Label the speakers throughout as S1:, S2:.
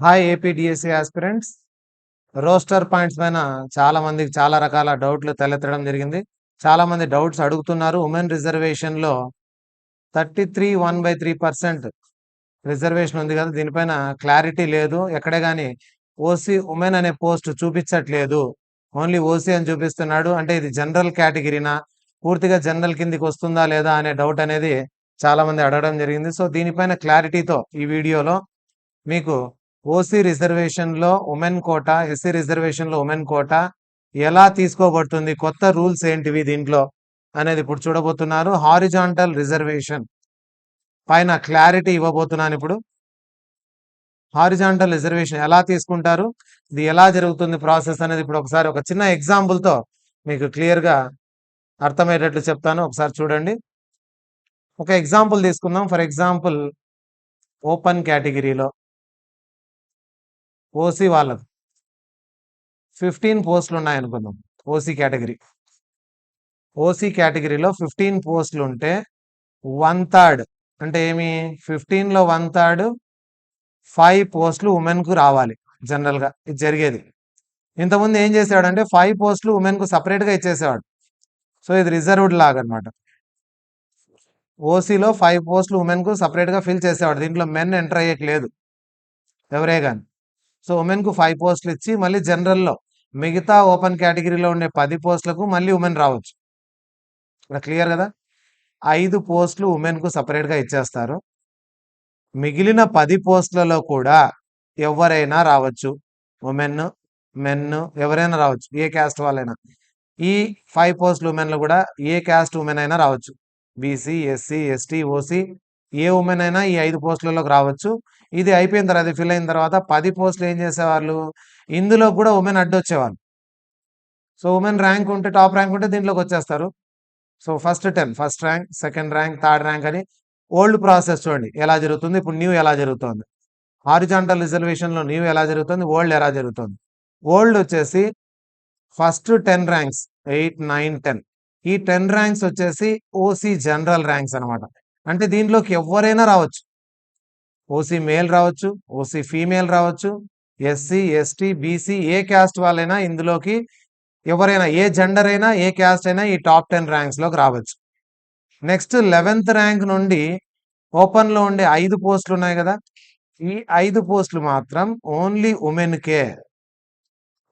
S1: Hi APDSC aspirants. Roster points పైన చాలా మందికి చాలా రకాల డౌట్లు తలెత్తడం జరిగింది. చాలా మంది డౌట్స్ అడుగుతున్నారు. ఉమెన్ రిజర్వేషన్ లో 33.1/3% రిజర్వేషన్ ఉంది కదా, దీనిపైన క్లారిటీ లేదు. ఎక్కడే గాని ఓసీ ఉమెన్ అనే పోస్ట్ చూపించట్లేదు, ఓన్లీ ఓసీ అని చూపిస్తున్నాడు. అంటే ఇది జనరల్ కేటగిరీనా, పూర్తిగా జనరల్ కిందికి వస్తుందా లేదా అనే డౌట్ అనేది చాలా మంది అడగడం జరిగింది. సో దీనిపైన క్లారిటీతో ఈ వీడియోలో మీకు ఓసీ రిజర్వేషన్ లో ఉమెన్ కోటా, ఎస్సీ రిజర్వేషన్ లో ఉమెన్ కోటా ఎలా తీసుకోబడుతుంది, కొత్త రూల్స్ ఏంటివి దీంట్లో అనేది ఇప్పుడు చూడబోతున్నారు. హారిజాంటల్ రిజర్వేషన్ పైన క్లారిటీ ఇవ్వబోతున్నాను. ఇప్పుడు హారిజాంటల్ రిజర్వేషన్ ఎలా తీసుకుంటారు, ఇది ఎలా జరుగుతుంది ప్రాసెస్ అనేది ఇప్పుడు ఒకసారి ఒక చిన్న ఎగ్జాంపుల్ తో మీకు క్లియర్ గా అర్థమయ్యేటట్లు చెప్తాను. ఒకసారి చూడండి. ఒక ఎగ్జాంపుల్ తీసుకుందాం. ఫర్ ఎగ్జాంపుల్ ఓపెన్ కేటగిరీలో ఓసీ వాళ్ళకు 15 పోస్టులు ఉన్నాయనుకుందాం. ఓసీ కేటగిరీలో 15 పోస్టులు ఉంటే 1/3 అంటే ఏమి, 15లో 1/3 5 పోస్టులు ఉమెన్ కు రావాలి. జనరల్ గా ఇది జరిగేది. ఇంతకుముందు ఏం చేసేవాడంటే 5 పోస్టులు ఉమెన్ కు సపరేట్ గా ఇచ్చేసేవాడు. సో ఇది రిజర్వ్డ్ లాగా అనమాట. ఓసీలో 5 పోస్టులు ఉమెన్ కు సపరేట్ గా ఫిల్ చేసేవాడు. దీంట్లో మెన్ ఎంటర్ అయ్యేకి లేదు ఎవరే గాని. సో ఉమెన్ కు 5 పోస్టులు ఇచ్చి మళ్ళీ జనరల్లో మిగతా ఓపెన్ కేటగిరీలో ఉండే 10 పోస్టులకు మళ్ళీ ఉమెన్ రావచ్చు. ఇక్కడ క్లియర్ కదా. 5 పోస్టులు ఉమెన్ కు సపరేట్ గా ఇచ్చేస్తారు. మిగిలిన 10 పోస్టులలో కూడా ఎవరైనా రావచ్చు. ఉమెన్, మెన్ ఎవరైనా రావచ్చు, ఏ క్యాస్ట్ వాళ్ళైనా. ఈ 5 పోస్టులు ఉమెన్ లో కూడా ఏ క్యాస్ట్ ఉమెన్ అయినా రావచ్చు. బీసీ, ఎస్సీ, ఎస్టీ, ఓసీ ఏ ఉమెన్ అయినా ఈ 5 పోస్టులలోకి రావచ్చు. ఇది అయిపోయిన తర్వాత, అది ఫిల్ అయిన తర్వాత 10 పోస్టులు ఏం చేసేవాళ్ళు, ఇందులో కూడా ఉమెన్ అడ్డొచ్చేవాళ్ళు. సో ఉమెన్ ర్యాంక్ ఉంటే, టాప్ ర్యాంక్ ఉంటే దీంట్లోకి వచ్చేస్తారు. So first rank, second rank, third rank అని ఓల్డ్ ప్రాసెస్ చూడండి ఎలా జరుగుతుంది. ఇప్పుడు న్యూ ఎలా జరుగుతుంది. హారిజాంటల్ రిజర్వేషన్ లో న్యూ ఎలా జరుగుతుంది, ఓల్డ్ ఎలా జరుగుతుంది. ఓల్డ్ వచ్చేసి ఫస్ట్ 10 ర్యాంక్స్ 8, 9, 10 ఈ 10 ర్యాంక్స్ వచ్చేసి ఓసీ జనరల్ ర్యాంక్స్ అనమాట. అంటే దీంట్లోకి ఎవరైనా రావచ్చు. ఓసీ మేల్ రావచ్చు, ఓసీ ఫీమేల్ రావచ్చు, SC, ST, BC A caste వాళ్ళైనా ఇందులోకి ఎవరైనా, ఏ జెండర్ అయినా, ఏ క్యాస్ట్ అయినా ఈ టాప్ 10 ర్యాంక్స్ లోకి రావచ్చు. నెక్స్ట్ 11th ర్యాంక్ నుండి ఓపెన్ లో ఉండే 5 పోస్టులు ఉన్నాయి కదా, ఈ 5 పోస్టులు మాత్రం ఓన్లీ ఉమెన్ కే.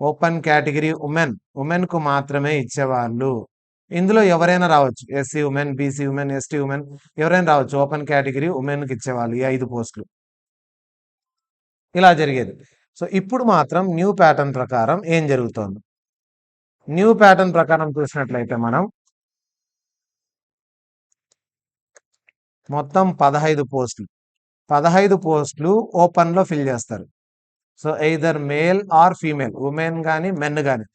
S1: ఓపెన్ కేటగిరీ ఉమెన్ కు మాత్రమే ఇచ్చేవాళ్ళు. ఇందులో ఎవరైనా రావచ్చు. SC women, BC women, ST women ఎవరైనా రావచ్చు. ఓపెన్ కేటగిరీ ఉమెన్ కి ఇచ్చేవాళ్ళు ఈ 5 పోస్టులు. ఇలా జరిగేది. సో ఇప్పుడు మాత్రం న్యూ ప్యాటర్న్ ప్రకారం ఏం జరుగుతోంది. న్యూ ప్యాటర్న్ ప్రకారం చూసినట్లయితే మనం మొత్తం 15 పోస్టులు ఓపెన్ లో ఫిల్ చేస్తారు. So either male or female, women కానీ మెన్ కానీ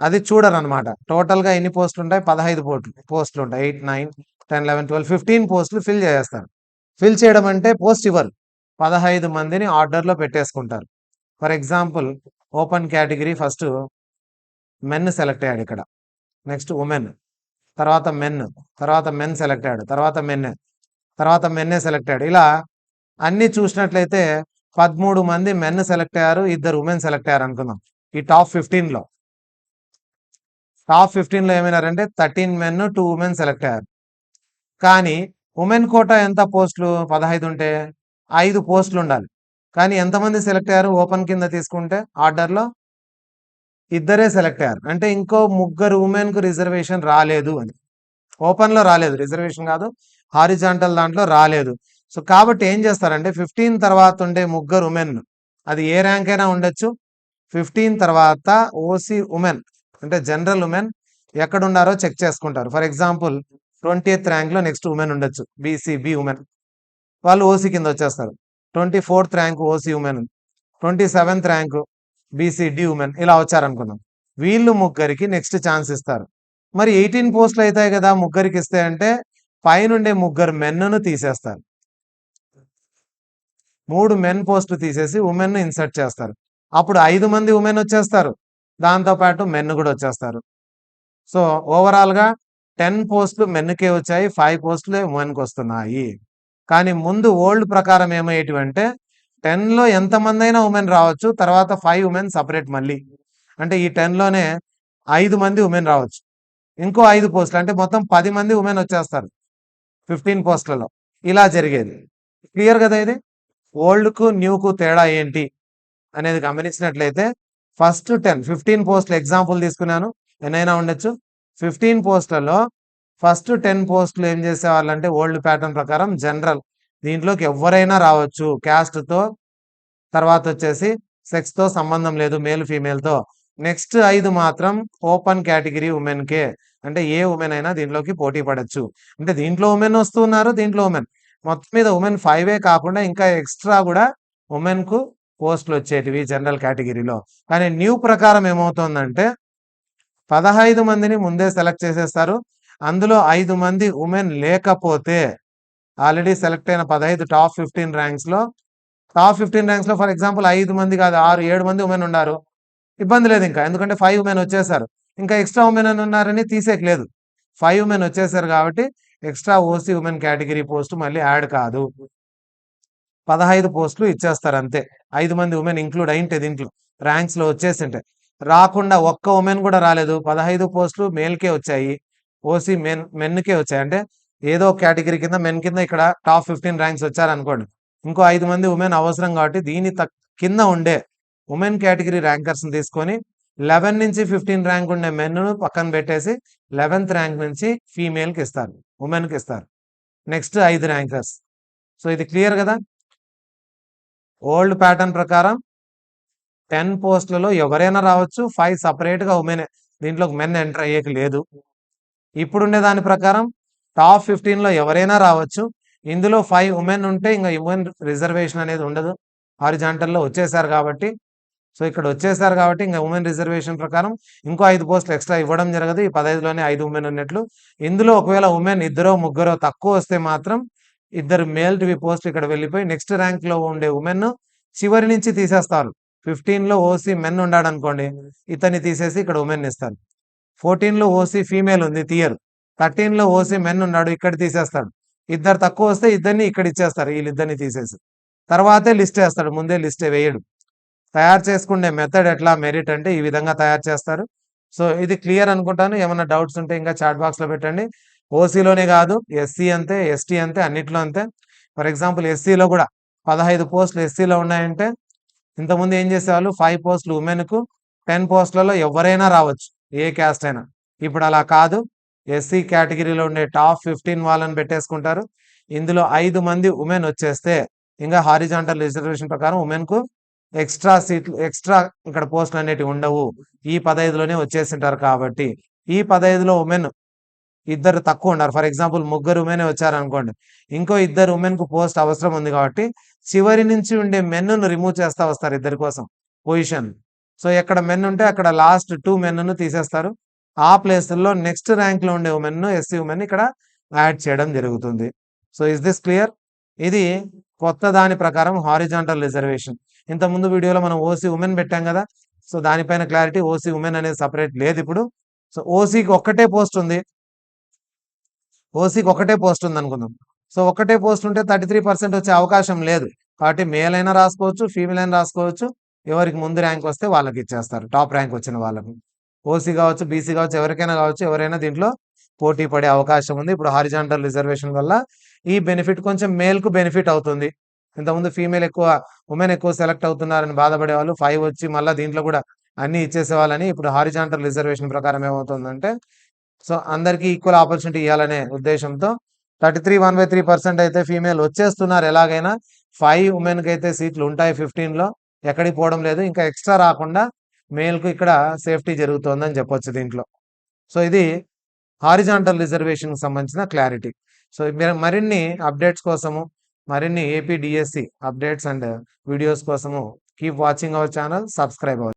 S1: అది చూడరు అనమాట. టోటల్ గా ఎన్ని పోస్టులు ఉంటాయి, 15 పోస్టులు ఉంటాయి. 8, 9, 10, 11, 12, 15 పోస్టులు ఫిల్ చేస్తారు. ఫిల్ చేయడం అంటే పోస్ట్ ఇవ్వరు, 15 మందిని ఆర్డర్ లో పెట్టేసుకుంటారు. For example open category first men select అయ్యాడు, ఇక్కడ నెక్స్ట్ ఉమెన్, తర్వాత మెన్, తర్వాత మెన్ సెలెక్ట్ అయ్యాడు, తర్వాత మెన్నే సెలెక్ట్ అయ్యాడు. ఇలా అన్ని చూసినట్లయితే 13 మంది మెన్ సెలెక్ట్ అయ్యారు, 2 ఉమెన్ సెలెక్ట్ అయ్యారు అనుకుందాం. ఈ టాప్ 15 లో ఏమైనారంటే 13 మెన్, 2 ఉమెన్ సెలెక్ట్ అయ్యారు. కానీ ఉమెన్ కోటా ఎంత పోస్టులు, 15 ఉంటే 5 పోస్టులు ఉండాలి. కానీ ఎంతమంది సెలెక్ట్ అయ్యారు, ఓపెన్ కింద తీసుకుంటే ఆర్డర్లో 2 సెలెక్ట్ అయ్యారు. అంటే ఇంకో 3 ఉమెన్ కు రిజర్వేషన్ రాలేదు అని. ఓపెన్ లో రాలేదు, రిజర్వేషన్ కాదు, హారిజాంటల్ దాంట్లో రాలేదు. సో కాబట్టి ఏం చేస్తారంటే 15 తర్వాత ఉండే 3 ఉమెన్, అది ఏ ర్యాంక్ అయినా ఉండొచ్చు, 15 తర్వాత ఓసీ ఉమెన్ అంటే జనరల్ ఉమెన్ ఎక్కడ ఉన్నారో చెక్ చేసుకుంటారు. ఫర్ ఎగ్జాంపుల్ 20th ర్యాంక్ లో నెక్స్ట్ ఉమెన్ ఉండొచ్చు, బి ఉమెన్, వాళ్ళు ఓసీ కింద వచ్చేస్తారు. 24th rank OC women, 27th rank D women ఇలా వచ్చారనుకుందాం. వీళ్ళు 3కి నెక్స్ట్ ఛాన్స్ ఇస్తారు. మరి 18 పోస్టులు అవుతాయి కదా 3కి ఇస్తే, అంటే పైనుండే 3 మెన్ను తీసేస్తారు. 3 మెన్ పోస్టులు తీసేసి ఉమెన్ ఇన్సర్ట్ చేస్తారు. అప్పుడు 5 మంది ఉమెన్ వచ్చేస్తారు, దాంతో పాటు మెన్ కూడా వచ్చేస్తారు. సో ఓవరాల్ గా 10 పోస్టులు మెన్కే వచ్చాయి, 5 పోస్టులే ఉమెన్కి వస్తున్నాయి. కానీ ముందు ఓల్డ్ ప్రకారం ఏమయ్యేటివంటే 10లో ఎంతమంది అయినా ఉమెన్ రావచ్చు, తర్వాత 5 ఉమెన్ సపరేట్ మళ్ళీ. అంటే ఈ 10లోనే 5 మంది ఉమెన్ రావచ్చు, ఇంకో 5 పోస్టులు అంటే మొత్తం 10 మంది ఉమెన్ వచ్చేస్తారు 15 పోస్టులలో. ఇలా జరిగేది. క్లియర్ కదా ఇది? ఓల్డ్కు న్యూకు తేడా ఏంటి అనేది గమనించినట్లయితే ఫస్ట్ 15 పోస్టులు ఎగ్జాంపుల్ తీసుకున్నాను, ఎన్నైనా ఉండొచ్చు. 15 పోస్టులలో ఫస్ట్ 10 పోస్టులు ఏం చేసేవాళ్ళంటే ఓల్డ్ ప్యాటర్న్ ప్రకారం జనరల్, దీంట్లోకి ఎవరైనా రావచ్చు క్యాస్ట్తో, తర్వాత వచ్చేసి సెక్స్తో సంబంధం లేదు, మేల్ ఫీమేల్తో. నెక్స్ట్ 5 మాత్రం ఓపెన్ కేటగిరీ ఉమెన్కే, అంటే ఏ ఉమెన్ అయినా దీంట్లోకి పోటీ పడచ్చు. అంటే దీంట్లో ఉమెన్ వస్తున్నారు, దీంట్లో ఉమెన్, మొత్తం మీద ఉమెన్ 5 కాకుండా ఇంకా ఎక్స్ట్రా కూడా ఉమెన్కు పోస్టులు వచ్చేటివి జనరల్ కేటగిరీలో. కానీ న్యూ ప్రకారం ఏమవుతుందంటే 15 మందిని ముందే సెలెక్ట్ చేసేస్తారు. అందులో 5 మంది ఉమెన్ లేకపోతే ఆల్రెడీ సెలెక్ట్ అయిన 15 టాప్ 15 ర్యాంక్స్లో ఫర్ ఎగ్జాంపుల్ 5 మంది కాదు 6-7 మంది ఉమెన్ ఉన్నారు, ఇబ్బంది లేదు ఇంకా, ఎందుకంటే 5 ఉమెన్ వచ్చేసారు. ఇంకా ఎక్స్ట్రా ఉమెన్ అని ఉన్నారని తీసేయలేదు, 5 ఉమెన్ వచ్చేసారు కాబట్టి extra OC women category post మళ్ళీ యాడ్ కాదు, 15 పోస్టులు ఇచ్చేస్తారు అంతే. 5 మంది ఉమెన్ ఇంక్లూడ్ అయింటే దీంట్లో ర్యాంక్స్లో వచ్చేసింటే, రాకుండా ఒక్క ఉమెన్ కూడా రాలేదు, 15 పోస్టులు మేల్కే వచ్చాయి, ఓసీ మెన్కే వచ్చాయి. అంటే ఏదో కేటగిరీ కింద మెన్ కింద ఇక్కడ టాప్ 15 ర్యాంక్స్ వచ్చారనుకోండి, ఇంకో 5 మంది ఉమెన్ అవసరం కాబట్టి దీని కింద ఉండే ఉమెన్ కేటగిరీ ర్యాంకర్స్ని తీసుకొని 11 నుంచి 15 ర్యాంక్ ఉండే మెన్ను పక్కన పెట్టేసి 11th ర్యాంక్ నుంచి ఫీమేల్కి ఇస్తారు, ఉమెన్కి ఇస్తారు. Next 5 rankers. సో ఇది క్లియర్ కదా? ఓల్డ్ ప్యాటర్న్ ప్రకారం 10 పోస్టులలో ఎవరైనా రావచ్చు, 5 సపరేట్గా ఉమెన్, దీంట్లోకి మెన్ ఎంటర్ అయ్యేకి లేదు. ఇప్పుడుండే దాని ప్రకారం టాప్ 15లో ఎవరైనా రావచ్చు, ఇందులో 5 ఉమెన్ ఉంటే ఇంకా ఉమెన్ రిజర్వేషన్ అనేది ఉండదు, హారిజాంటల్లో వచ్చేసారు కాబట్టి. సో ఇక్కడ వచ్చేసారు కాబట్టి ఇంకా ఉమెన్ రిజర్వేషన్ ప్రకారం ఇంకో 5 పోస్టులు ఎక్స్ట్రా ఇవ్వడం జరగదు, ఈ 15లోనే 5 ఉమెన్ ఉన్నట్లు. ఇందులో ఒకవేళ ఉమెన్ 2-3 తక్కువ వస్తే మాత్రం 2 మేల్ టీవీ పోస్టులు ఇక్కడ వెళ్ళిపోయి నెక్స్ట్ ర్యాంక్లో ఉండే ఉమెన్ చివరి నుంచి తీసేస్తారు. 15లో ఓసీ మెన్ ఉన్నాడు అనుకోండి, ఇతన్ని తీసేసి ఇక్కడ ఉమెన్ ఇస్తారు. 14లో ఓసీ ఫీమేల్ ఉంది, తీయరు. 13లో ఓసీ మెన్ ఉన్నాడు, ఇక్కడ తీసేస్తాడు. 2 తక్కువ వస్తే ఇద్దరిని ఇక్కడ ఇచ్చేస్తారు, వీళ్ళిద్దరిని తీసేసి తర్వాతే లిస్ట్ వేస్తాడు, ముందే లిస్ట్ వేయడు. తయారు చేసుకునే మెథడ్ ఎట్లా, మెరిట్ అంటే ఈ విధంగా తయారు చేస్తారు. సో ఇది క్లియర్ అనుకుంటాను. ఏమైనా డౌట్స్ ఉంటే ఇంకా చాట్ బాక్స్లో పెట్టండి. ఓసీలోనే కాదు, ఎస్సీ అంతే, ఎస్టీ అంతే, అన్నిట్లో అంతే. ఫర్ ఎగ్జాంపుల్ ఎస్సీలో కూడా 15 పోస్టులు ఎస్సీలో ఉన్నాయంటే ఇంతకుముందు ఏం చేసేవాళ్ళు, 5 పోస్టులు ఉమెన్కు, 10 పోస్టులలో ఎవరైనా రావచ్చు, ఏ క్యాస్ట్ అయినా. ఇప్పుడు అలా కాదు, ఎస్సీ కేటగిరీలో ఉండే టాప్ 15 వాళ్ళని పెట్టేసుకుంటారు. ఇందులో 5 మంది ఉమెన్ వచ్చేస్తే ఇంకా హారిజాంటల్ రిజర్వేషన్ ప్రకారం ఉమెన్కు ఎక్స్ట్రా సీట్లు, ఎక్స్ట్రా ఇక్కడ పోస్టులు అనేటివి ఉండవు, ఈ 15లోనే వచ్చేసింటారు. కాబట్టి ఈ 15లో ఉమెన్ 2 తక్కువ ఉన్నారు, ఫర్ ఎగ్జాంపుల్ 3 ఉమెనే వచ్చారనుకోండి, ఇంకో 2 ఉమెన్కు పోస్ట్ అవసరం ఉంది కాబట్టి చివరి నుంచి ఉండే మెన్ను రిమూవ్ చేస్తా వస్తారు 2 కోసం పొజిషన్. సో ఎక్కడ మెన్ ఉంటే అక్కడ లాస్ట్ 2 మెన్ను తీసేస్తారు, ఆ ప్లేసుల్లో నెక్స్ట్ ర్యాంక్లో ఉండే ఉమెన్ను, ఎస్సీ ఉమెన్ ఇక్కడ యాడ్ చేయడం జరుగుతుంది. So is this clear? ఇది కొత్త దాని ప్రకారం హారిజాంటల్ రిజర్వేషన్. ఇంతకుముందు వీడియోలో మనం ఓసీ ఉమెన్ పెట్టాం కదా, సో దానిపైన క్లారిటీ, ఓసీ ఉమెన్ అనేది సపరేట్ లేదు ఇప్పుడు. సో ఓసీకి ఒక్కటే పోస్ట్ ఉంది, ఓసీకి ఒకటే పోస్ట్ ఉంది అనుకుందాం. సో ఒకటే పోస్ట్ ఉంటే 33% వచ్చే అవకాశం లేదు, కాబట్టి మేల్ అయినా రాసుకోవచ్చు, ఫీమేల్ అయినా రాసుకోవచ్చు, ఎవరికి ముందు ర్యాంక్ వస్తే వాళ్ళకి ఇచ్చేస్తారు, టాప్ ర్యాంక్ వచ్చిన వాళ్ళకి. ఓసీ కావచ్చు, బీసీ కావచ్చు, ఎవరికైనా కావచ్చు, ఎవరైనా దీంట్లో పోటీ పడే అవకాశం ఉంది. ఇప్పుడు హారిజాంటల్ రిజర్వేషన్ వల్ల ఈ బెనిఫిట్ కొంచెం మేల్కు బెనిఫిట్ అవుతుంది. ఇంతకుముందు ఫీమేల్ ఎక్కువ, ఉమెన్ ఎక్కువ సెలెక్ట్ అవుతున్నారని బాధపడే వాళ్ళు 5 వచ్చి మళ్ళీ దీంట్లో కూడా అన్ని ఇచ్చేసేవాళ్ళని, ఇప్పుడు హారిజాంటల్ రిజర్వేషన్ ప్రకారం ఏమవుతుందంటే సో అందరికీ ఈక్వల్ ఆపర్చునిటీ ఇవ్వాలనే ఉద్దేశంతో 1/3% అయితే ఫీమేల్ వచ్చేస్తున్నారు ఎలాగైనా, 5 ఉమెన్కి అయితే సీట్లు ఉంటాయి 15లో, ఎక్కడికి పోవడం లేదు, ఇంకా ఎక్స్ట్రా రాకుండా మేల్కు ఇక్కడ సేఫ్టీ జరుగుతోందని చెప్పొచ్చు దీంట్లో. సో ఇది హారిజాంటల్ రిజర్వేషన్కి సంబంధించిన క్లారిటీ. సో మరిన్ని అప్డేట్స్ కోసము, మరిన్ని AP DSC updates and videos కోసము keep watching our channel, subscribe అవ్వండి.